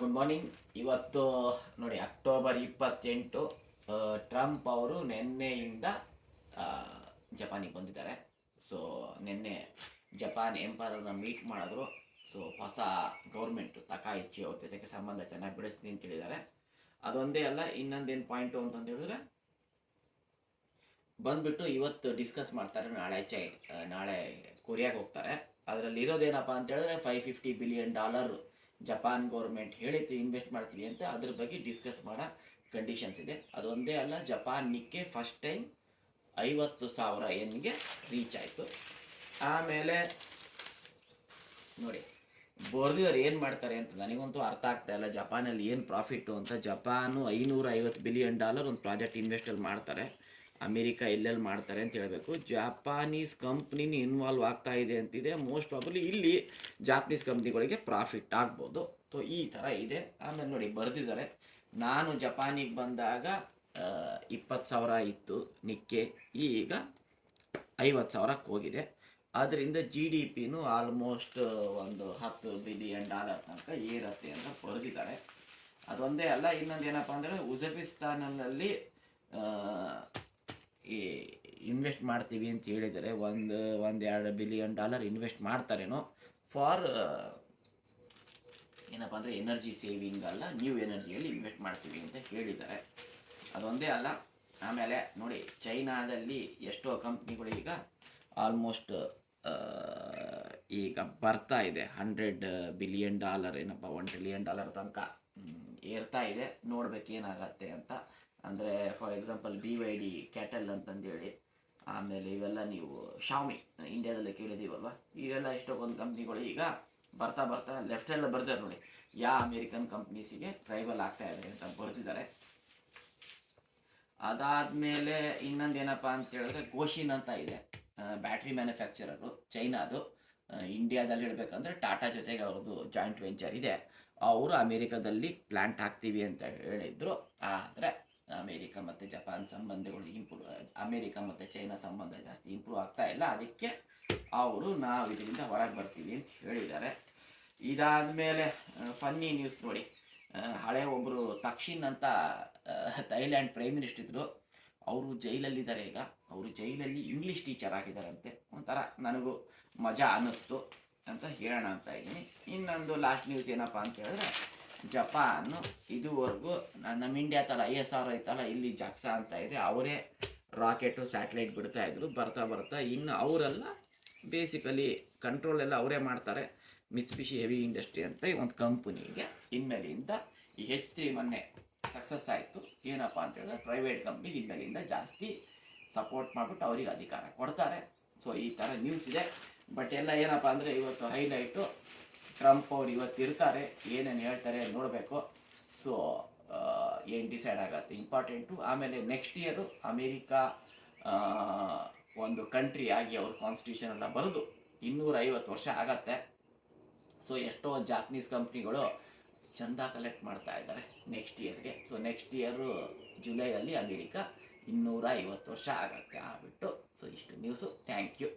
Good morning. ಇವತ್ತು ನೋಡಿ October 28. Trump ಅವರು ನಿನ್ನೆಯಿಂದ ಜಪಾನಿಗೆ ಬಂದಿದ್ದಾರೆ. ಸೊ ನಿನ್ನೆ ಜಪಾನ್ ಎಂಪರರ್ನ ಮೀಟ್ ಮಾಡಿದ್ರು. ಸೊ ಹೊಸ ಗೌರ್ಮೆಂಟ್ ತಕಾಯಿಚಿ ಅವ್ರ ಜೊತೆಗೆ ಸಂಬಂಧ ಚೆನ್ನಾಗಿ ಬೆಳೆಸ್ತೀನಿ ಅಂತ ಹೇಳಿದ್ದಾರೆ. ಅದೊಂದೇ ಅಲ್ಲ, ಇನ್ನೊಂದೇನು ಪಾಯಿಂಟು ಅಂತಂದು ಹೇಳಿದ್ರೆ ಬಂದ್ಬಿಟ್ಟು ಇವತ್ತು ಡಿಸ್ಕಸ್ ಮಾಡ್ತಾರೆ, ನಾಳೆ ಕೊರಿಯಾಗೆ ಹೋಗ್ತಾರೆ. ಅದರಲ್ಲಿ ಇರೋದೇನಪ್ಪ ಅಂತ ಹೇಳಿದ್ರೆ $550 ಬಿಲಿಯನ್ ಜಪಾನ್ ಗೌರ್ಮೆಂಟ್ ಹೇಳಿತ್ತು ಇನ್ವೆಸ್ಟ್ ಮಾಡ್ತೀವಿ ಅಂತ. ಅದ್ರ ಬಗ್ಗೆ ಡಿಸ್ಕಸ್ ಮಾಡೋ ಕಂಡೀಷನ್ಸ್ ಇದೆ. ಅದೊಂದೇ ಅಲ್ಲ, ಜಪಾನ್ ನಿಕ್ಕೆ ಫಸ್ಟ್ ಟೈಮ್ 50,000 ಯೆನ್ಗೆ ರೀಚ್ ಆಯಿತು. ಆಮೇಲೆ ನೋಡಿ ಬರ್ದಿವ್ರು ಏನು ಮಾಡ್ತಾರೆ ಅಂತ ನನಗಂತೂ ಅರ್ಥ ಆಗ್ತಾ ಇಲ್ಲ. ಜಪಾನಲ್ಲಿ ಏನು ಪ್ರಾಫಿಟ್ಟು ಅಂತ. ಜಪಾನು $550 ಬಿಲಿಯನ್ ಒಂದು ಪ್ರಾಜೆಕ್ಟ್ ಇನ್ವೆಸ್ಟಲ್ಲಿ ಮಾಡ್ತಾರೆ. ಅಮೇರಿಕಾ ಎಲ್ಲೆಲ್ಲಿ ಮಾಡ್ತಾರೆ ಅಂತ ಹೇಳಬೇಕು. ಜಾಪಾನೀಸ್ ಕಂಪ್ನಿನ ಇನ್ವಾಲ್ವ್ ಆಗ್ತಾ ಇದೆ ಅಂತಿದೆ. ಮೋಸ್ಟ್ ಪ್ರಾಬಬ್ಲಿ ಇಲ್ಲಿ ಜಾಪನೀಸ್ ಕಂಪ್ನಿಗಳಿಗೆ ಪ್ರಾಫಿಟ್ ಆಗ್ಬೋದು. ಸೊ ಈ ಥರ ಇದೆ. ಆಮೇಲೆ ನೋಡಿ ಬರೆದಿದ್ದಾರೆ, ನಾನು ಜಪಾನಿಗೆ ಬಂದಾಗ 20,000 ಇತ್ತು ನಿಕ್ಕೆ, ಈಗ 50,000ಕ್ಕೆ ಹೋಗಿದೆ. ಅದರಿಂದ GDP ಆಲ್ಮೋಸ್ಟ್ ಒಂದು $10 ಬಿಲಿಯನ್ ತನಕ ಏರುತ್ತೆ ಅಂತ ಬರೆದಿದ್ದಾರೆ. ಅದೊಂದೇ ಅಲ್ಲ, ಇನ್ನೊಂದು ಏನಪ್ಪ ಅಂದರೆ ಉಜ್ಬೇಕಿಸ್ತಾನಲ್ಲಿ ಈ ಇನ್ವೆಸ್ಟ್ ಮಾಡ್ತೀವಿ ಅಂತ ಹೇಳಿದರೆ $1-2 ಬಿಲಿಯನ್ ಇನ್ವೆಸ್ಟ್ ಮಾಡ್ತಾರೇನೋ ಫಾರ್ ಏನಪ್ಪ ಅಂದರೆ ಎನರ್ಜಿ ಸೇವಿಂಗ್ ಅಲ್ಲ, ನ್ಯೂ ಎನರ್ಜಿಯಲ್ಲಿ ಇನ್ವೆಸ್ಟ್ ಮಾಡ್ತೀವಿ ಅಂತ ಹೇಳಿದ್ದಾರೆ. ಅದೊಂದೇ ಅಲ್ಲ, ಆಮೇಲೆ ನೋಡಿ ಚೈನಾದಲ್ಲಿ ಎಷ್ಟೋ ಕಂಪ್ನಿಗಳು ಈಗ ಆಲ್ಮೋಸ್ಟ್ ಈಗ ಬರ್ತಾ ಇದೆ. $100 ಬಿಲಿಯನ್ ಏನಪ್ಪ $1 ಟ್ರಿಲಿಯನ್ ತನಕ ಏರ್ತಾ ಇದೆ. ನೋಡ್ಬೇಕು ಏನಾಗತ್ತೆ ಅಂತ. ಅಂದರೆ ಫಾರ್ ಎಕ್ಸಾಂಪಲ್ BYD ಕ್ಯಾಟಲ್ ಅಂತಂದೇಳಿ, ಆಮೇಲೆ ಇವೆಲ್ಲ ನೀವು ಶಾಮಿ ಇಂಡಿಯಾದಲ್ಲಿ ಕೇಳಿದೀವಲ್ವ, ಇವೆಲ್ಲ ಎಷ್ಟೊಂದು ಕಂಪ್ನಿಗಳು ಈಗ ಬರ್ತಾ ಬರ್ತಾ ಲೆಫ್ಟೆಲ್ಲ ಬರ್ತಾರೆ ನೋಡಿ, ಅಮೇರಿಕನ್ ಕಂಪ್ನೀಸಿಗೆ ಟ್ರೈಬಲ್ ಆಗ್ತಾ ಇದೆ ಅಂತ ಬರ್ತಿದ್ದಾರೆ. ಅದಾದಮೇಲೆ ಇನ್ನೊಂದೇನಪ್ಪ ಅಂತ ಹೇಳಿದ್ರೆ ಗೋಶಿನ್ ಅಂತ ಇದೆ, ಬ್ಯಾಟ್ರಿ ಮ್ಯಾನುಫ್ಯಾಕ್ಚರರು ಚೈನಾದು. ಇಂಡಿಯಾದಲ್ಲಿ ಹೇಳಬೇಕಂದ್ರೆ ಟಾಟಾ ಜೊತೆಗೆ ಅವ್ರದ್ದು ಜಾಯಿಂಟ್ ವೆಂಚರ್ ಇದೆ. ಅವರು ಅಮೇರಿಕಾದಲ್ಲಿ ಪ್ಲ್ಯಾಂಟ್ ಹಾಕ್ತೀವಿ ಅಂತ ಹೇಳಿದರು. ಆದರೆ ಅಮೇರಿಕ ಮತ್ತು ಜಪಾನ್ ಸಂಬಂಧಗಳು ಅಮೇರಿಕ ಮತ್ತು ಚೈನಾ ಸಂಬಂಧ ಜಾಸ್ತಿ ಇಂಪ್ರೂವ್ ಆಗ್ತಾ ಇಲ್ಲ. ಅದಕ್ಕೆ ಅವರು ನಾವು ಇದರಿಂದ ಹೊರಗೆ ಬರ್ತೀವಿ ಅಂತ ಹೇಳಿದ್ದಾರೆ. ಇದಾದಮೇಲೆ ಫನ್ನಿ ನ್ಯೂಸ್ ನೋಡಿ, ಹಳೆ ಒಬ್ಬರು ತಕ್ಷಿನ್ ಅಂತ ಥೈಲ್ಯಾಂಡ್ ಪ್ರೈಮ್ ಮಿನಿಸ್ಟರ್ ಇದ್ದರು. ಅವರು ಜೈಲಲ್ಲಿದ್ದಾರೆ ಈಗ. ಅವರು ಜೈಲಲ್ಲಿ ಇಂಗ್ಲೀಷ್ ಟೀಚರ್ ಆಗಿದ್ದಾರಂತೆ. ಒಂಥರ ನನಗೂ ಮಜಾ ಅನ್ನಿಸ್ತು ಅಂತ ಹೇಳೋಣ ಅಂತ ಇದ್ದೀನಿ. ಇನ್ನೊಂದು ಲಾಸ್ಟ್ ನ್ಯೂಸ್ ಏನಪ್ಪ ಅಂತ ಹೇಳಿದ್ರೆ, ಜಪಾನ್ ಇದುವರೆಗೂ ನಮ್ಮ ಇಂಡಿಯಾ ಥರ ISR ಐತಲ್ಲ, ಇಲ್ಲಿ ಜಾಕ್ಸಾ ಅಂತ ಇದೆ, ಅವರೇ ರಾಕೆಟು ಸ್ಯಾಟಲೈಟ್ ಬಿಡ್ತಾ ಇದ್ರು. ಬರ್ತಾ ಬರ್ತಾ ಇನ್ನು ಅವರೆಲ್ಲ ಬೇಸಿಕಲಿ ಕಂಟ್ರೋಲ್ ಎಲ್ಲ ಅವರೇ ಮಾಡ್ತಾರೆ. ಮಿತ್ಸುಬಿಷಿ ಹೆವಿ ಇಂಡಸ್ಟ್ರಿ ಅಂತ ಒಂದು ಕಂಪನಿಗೆ ಇನ್ಮೇಲಿಂದ ಈ H3 ಮೊನ್ನೆ ಸಕ್ಸಸ್ ಆಯಿತು. ಏನಪ್ಪ ಅಂತ ಹೇಳಿದ್ರೆ ಪ್ರೈವೇಟ್ ಕಂಪ್ನಿಗೆ ಇನ್ಮೇಲಿಂದ ಜಾಸ್ತಿ ಸಪೋರ್ಟ್ ಮಾಡಿಬಿಟ್ಟು ಅವರಿಗೆ ಅಧಿಕಾರ ಕೊಡ್ತಾರೆ. ಸೊ ಈ ಥರ ನ್ಯೂಸ್ ಇದೆ. ಬಟ್ ಎಲ್ಲ ಏನಪ್ಪ ಅಂದರೆ ಇವತ್ತು ಹೈಲೈಟು ಟ್ರಂಪ್ ಅವ್ರು ಇವತ್ತು ಇರ್ತಾರೆ, ಏನೇನು ಹೇಳ್ತಾರೆ ನೋಡಬೇಕು. ಸೊ ಏನು ಡಿಸೈಡ್ ಆಗುತ್ತೆ ಇಂಪಾರ್ಟೆಂಟು. ಆಮೇಲೆ ನೆಕ್ಸ್ಟ್ ಇಯರು ಅಮೇರಿಕಾ ಒಂದು ಕಂಟ್ರಿ ಆಗಿ ಅವ್ರ ಕಾನ್ಸ್ಟಿಟ್ಯೂಷನ್ ಎಲ್ಲ ಬರೆದು 250 ವರ್ಷ ಆಗತ್ತೆ. ಸೊ ಎಷ್ಟೋ ಜಾಪನೀಸ್ ಕಂಪ್ನಿಗಳು ಚಂದ ಕಲೆಕ್ಟ್ ಮಾಡ್ತಾ ಇದ್ದಾರೆ ನೆಕ್ಸ್ಟ್ ಇಯರ್ಗೆ. ಸೊ ನೆಕ್ಸ್ಟ್ ಇಯರು ಜುಲೈಯಲ್ಲಿ ಅಮೇರಿಕಾ 250 ವರ್ಷ ಆಗತ್ತೆ ಆಗ್ಬಿಟ್ಟು. ಸೊ ಇಷ್ಟು ನ್ಯೂಸು. Thank you.